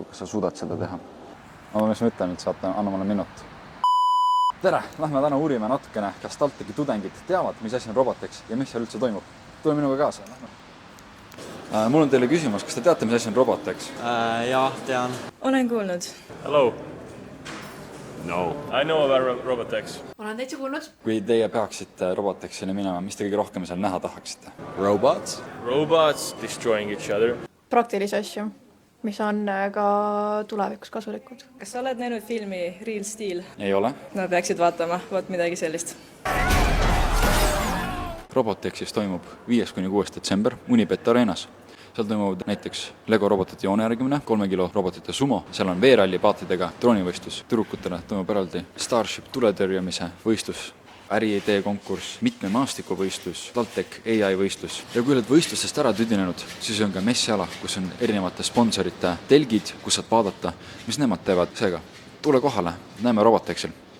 kas sa suudad seda teha? Ma mis mõtlen, et saate anna mulle minut. Tere! Lähme täna uurime natukene, kas TalTechi tudengid teavad, mis asi on Robotex ja mis seal üldse toimub. Tule minuga kaasa. Mul on teile küsimus, kas te teate, mis asi on Robotex? Jah, tean. Olen kuulnud. Hello. No. I know about Robotex. Olen täitsa kuulnud. Kui teie peaksite Robotexile minema, mis te kõige rohkem seal näha tahaksite? Robots? Robots destroying each other. Praktilisi asju, mis on ka tulevikus kasulikud. Kas sa oled näinud filmi Real Steel? Ei ole. No peaksid vaatama, vot midagi sellist. Robotexis toimub 5.–6. detsember Unibet Arenas. Seal toimub näiteks Lego robotite joonejärgimine, 3 kilo robotite sumo, seal on veeralli paatidega droonivõistlus, tüdrukutele toimub eraldi Starship tuletõrjumise võistlus, äriidee konkurss, mitme maastikuvõistlus, TalTech AI võistlus. Ja kui oled võistlustest ära tüdinenud, siis on ka messiala, kus on erinevate sponsorite telgid, kus saad vaadata, mis nemad teevad. Seega, tule kohale, näeme Robotexil!